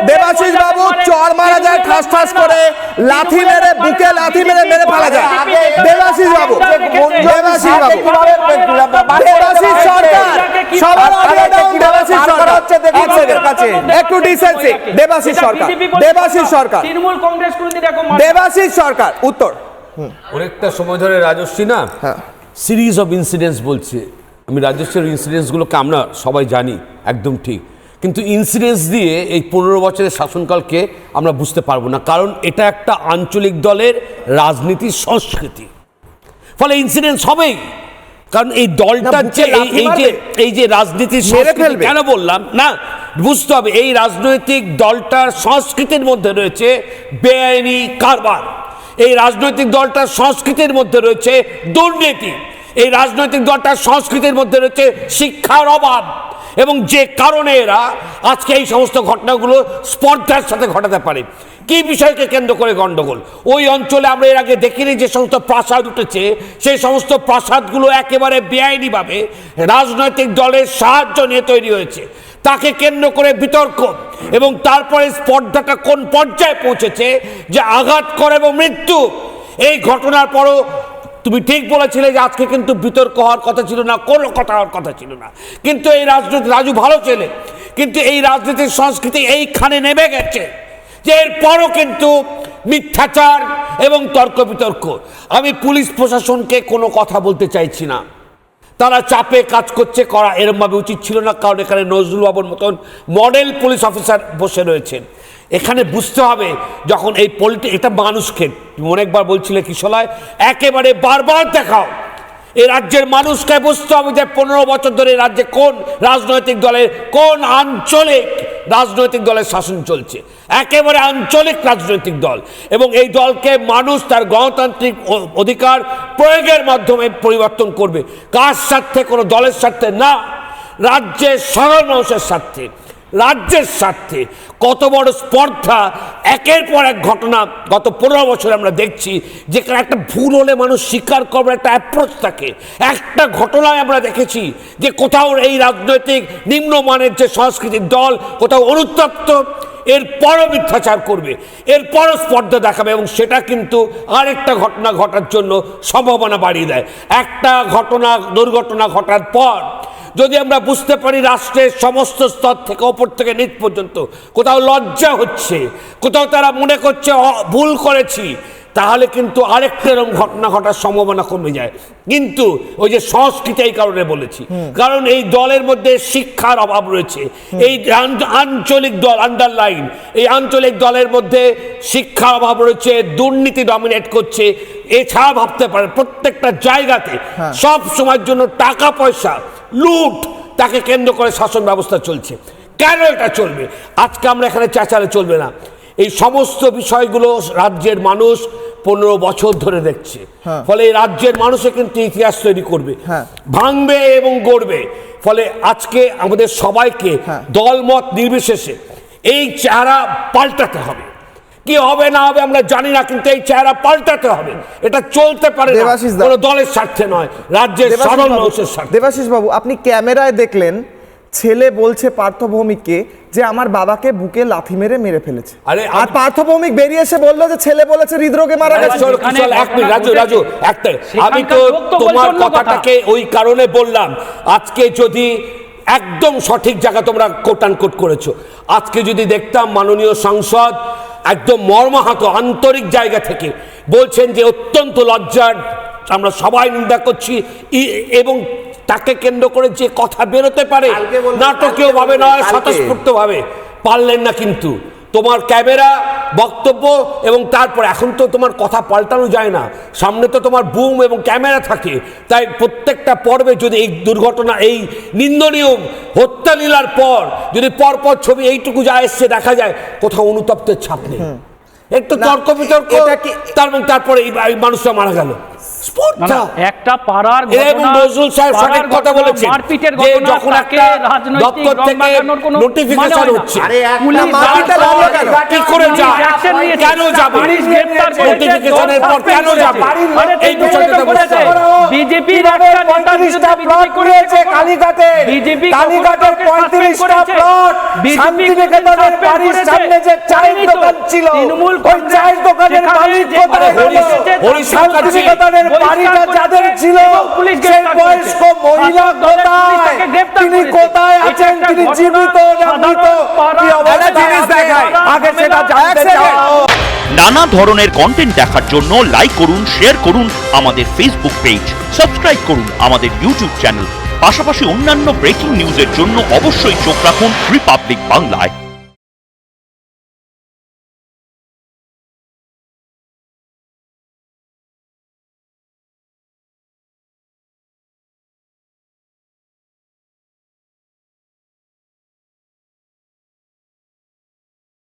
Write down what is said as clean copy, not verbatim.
দেবাশিস বাবু চর মারা যায় ঠাস ঠাস করে, লাথি মেরে বুকে লাথি মেরে মেরে ফেলা যায়। দেবাশিস বাবু, দেবাশিস বাবু, দেবাশিস সরকার সবার আগে দাও। দেবাশিস সরকার হচ্ছে একটু ডিসেন্সি। দেবাশিস সরকার, দেবাশিস সরকার, তৃণমূল কংগ্রেস কোনদিন এরকম দেবাশিস সরকার উত্তর। অনেকটা সময় ধরে রাজশ্রী না সিরিজ অফ ইনসিডেন্টস বলছে। আমি রাজশ্রীর ইনসিডেন্টসগুলোকে আমরা সবাই জানি, একদম ঠিক, কিন্তু ইনসিডেন্টস দিয়ে এই 15 বছরের শাসনকালকে আমরা বুঝতে পারবো না, কারণ এটা একটা আঞ্চলিক দলের রাজনীতির সংস্কৃতি। ফলে ইনসিডেন্টস হবেই, কারণ এই দলটা এই যে রাজনীতির সংস্কৃতি, কেন বললাম না বুঝতে হবে, এই রাজনৈতিক দলটার সংস্কৃতির মধ্যে রয়েছে বেআইনি কারবার, এই রাজনৈতিক দলটার সংস্কৃতির মধ্যে রয়েছে দুর্নীতি, এই রাজনৈতিক দলটার সংস্কৃতির মধ্যে রয়েছে শিক্ষার অভাব, এবং যে কারণে এরা আজকে এই সমস্ত ঘটনাগুলো স্পর্ধার সাথে ঘটাতে পারে। কি বিষয়কে কেন্দ্র করে গণ্ডগোল? ওই অঞ্চলে আমরা এর আগে দেখিনি যে সমস্ত প্রাসাদ উঠেছে, সেই সমস্ত প্রাসাদগুলো একেবারে বেআইনিভাবে রাজনৈতিক দলের সাহায্য নিয়ে তৈরি হয়েছে, তাকে কেন্দ্র করে বিতর্ক, এবং তারপরে স্পর্ধাটা কোন পর্যায়ে পৌঁছেছে যে আঘাত করে এবং মৃত্যু। এই ঘটনার পরও তুমি ঠিক বলেছিলে যে আজকে কিন্তু বিতর্ক হওয়ার কথা ছিল না, কোনো কথা হওয়ার কথা ছিল না, কিন্তু এই রাজনীতি, রাজু ভালো ছেলে, কিন্তু এই রাজনীতির সংস্কৃতি এইখানে নেমে গেছে যে এরপরও কিন্তু মিথ্যাচার এবং তর্ক বিতর্ক। আমি পুলিশ প্রশাসনকে কোনো কথা বলতে চাইছি না, তারা চাপে কাজ করছে, করা এরমভাবে উচিত ছিল না, কারণ এখানে নজরুল বাবুর মতন মডেল পুলিশ অফিসার বসে রয়েছেন। এখানে বুঝতে হবে যখন এই এটা মানুষকে, অনেকবার বলছিলে কিশোলায়, একেবারে বারবার দেখাও, এই রাজ্যের মানুষকে বুঝতে হবে যে 15 বছর ধরে রাজ্যে কোন রাজনৈতিক দলের, কোন আঞ্চলিক রাজনৈতিক দলের শাসন চলছে, একেবারে আঞ্চলিক রাজনৈতিক দল, এবং এই দলকে মানুষ তার গণতান্ত্রিক অধিকার প্রয়োগের মাধ্যমে পরিবর্তন করবে। কার স্বার্থে? কোনো দলের স্বার্থে না, রাজ্যের সাধারণ মানুষের স্বার্থে, রাজ্যের স্বার্থে। কত বড় স্পর্ধা, একের পর এক ঘটনা গত 15 বছরে আমরা দেখছি, যেখানে একটা ভুল হলে মানুষ স্বীকার করবে একটা অ্যাপ্রোচ থাকে। একটা ঘটনায় আমরা দেখেছি যে কোথাও এই রাজনৈতিক নিম্নমানের যে সংস্কৃতির দল কোথাও অনুতপ্ত, এরপরও মিথ্যাচার করবে, এরপরও স্পর্ধা দেখাবে, এবং সেটা কিন্তু আরেকটা ঘটনা ঘটার জন্য সম্ভাবনা বাড়িয়ে দেয়। একটা ঘটনা, দুর্ঘটনা ঘটার পর যদি আমরা বুঝতে পারি রাষ্ট্রের সমস্ত স্তর থেকে ওপর থেকে নিচ পর্যন্ত কোথাও লজ্জা হচ্ছে, কোথাও তারা মনে করছে ভুল করেছি, তাহলে কিন্তু আরেকটা এরকম ঘটনা ঘটার সম্ভাবনা কমে যায়। কিন্তু ওই যে সংস্কৃতি, এই কারণে বলেছি, কারণ এই দলের মধ্যে শিক্ষার অভাব রয়েছে। এই আঞ্চলিক দল, আন্ডারলাইন, এই আঞ্চলিক দলের মধ্যে শিক্ষার অভাব রয়েছে, দুর্নীতি ডমিনেট করছে। এছাড়া ভাবতে পারেন প্রত্যেকটা জায়গাতে সব সময়ের জন্য টাকা পয়সা, লুট, তাকে কেন্দ্র করে শাসন ব্যবস্থা চলছে। কেন এটা চলবে? আজকে আমরা এখানে চেঁচালে চলবে না। এই সমস্ত বিষয়গুলো রাজ্যের মানুষ 15 বছর ধরে দেখছে, ফলে এই রাজ্যের মানুষে কিন্তু ইতিহাস তৈরি করবে, ভাঙবে এবং গড়বে। ফলে আজকে আমাদের সবাইকে দলমত নির্বিশেষে এই চেহারা পাল্টাতে হবে। কি হবে না হবে আমরা জানি না, কিন্তু এই চেহারা পাল্টাতে হবে। এটা চলতে পারে না কোনো দলের স্বার্থে নয়, রাজ্যের সাধারণ মানুষের স্বার্থে। দেবাশিস বাবু, আপনি ক্যামেরায় দেখলেন ছেলে বলছে পার্থ ভৌমিককে যে আমার বাবাকে বুকে লাথি মেরে মেরে ফেলেছে, আর পার্থ ভৌমিক বেরিয়ে এসে বললো যে ছেলে বলেছে হৃদরোগে মারা গেছে। রাজু একটাই, আমি তো তোমার কথাটাকে ওই কারণে বললাম, আজকে যদি একদম সঠিক জায়গা তোমরা কোট আনকোট করেছো, আজকে যদি দেখতাম মাননীয় সাংসদ একদম মর্মাহত আন্তরিক জায়গা থেকে বলছেন যে অত্যন্ত লজ্জার, আমরা সবাই নিন্দা করছি, এবং তাকে কেন্দ্র করে যে কথা বেরোতে পারে নাটকীয় ভাবে নয়, স্বতঃস্ফূর্ত ভাবে, পারলেন না। কিন্তু তোমার ক্যামেরা, বক্তব্য, এবং তারপরে এখন তো তোমার কথা পাল্টানো যায় না, সামনে তো তোমার বুম এবং ক্যামেরা থাকে, তাই প্রত্যেকটা পর্বে যদি এই দুর্ঘটনা, এই নিন্দনীয় হত্যা লীলার পর যদি পরপর ছবি এইটুকু যা এসছে দেখা যায় কোথাও অনুতপ্তের ছাপ নেই, একটু তর্ক বিতর্ক, তারপরে এই মানুষটা মারা গেল, স্পর্ধা। একটা পাড়ার এবং নজরুল সাহেব সঠিক কথা বলেছেন মারপিটের যে ঘটনা, যখন তাকে একটা রাজনৈতিক দপ্তর রং থেকে লাগানোর কোনো নোটিফিকেশন মানে হয় না। হচ্ছে, আরে একটা পুলিশ মাটিতে যাওয়ার লাগলো পর কেন? কি করে পুলিশ যায়? action নিয়েছে। কেন যাবে? পুলিশ গ্রেফতার করেছে, নোটিফিকেশনের পর কেন যাবে? আরে এই বিষয়টা বুঝতে হবে। বিজেপির একটা নেতার বিরুদ্ধে বিজেপি করেছে কালীঘাটে বিজেপি কালীঘাটের 35টা প্লট শান্তিনিকেতনের বাড়ির সামনে যে চায়ের দোকান ছিল ওই চায়ের দোকানের মালিক কোথায় গেল? শান্তিনিকেতনের বাড়িটা যাদের ছিল সেই বয়স্ক মহিলা কোথায়? তিনি কোথায় আছেন? তিনি জীবিত না মৃত? কি অবস্থায় আছেন? আগে সেটা জানতে চাও। নানা ধরনের কন্টেন্ট দেখার জন্য লাইক করুন, শেয়ার করুন আমাদের ফেসবুক পেজ, সাবস্ক্রাইব করুন আমাদের ইউটিউব চ্যানেল। পাশাপাশি অন্যান্য ব্রেকিং নিউজের জন্য অবশ্যই চোখ রাখুন রিপাবলিক বাংলায়।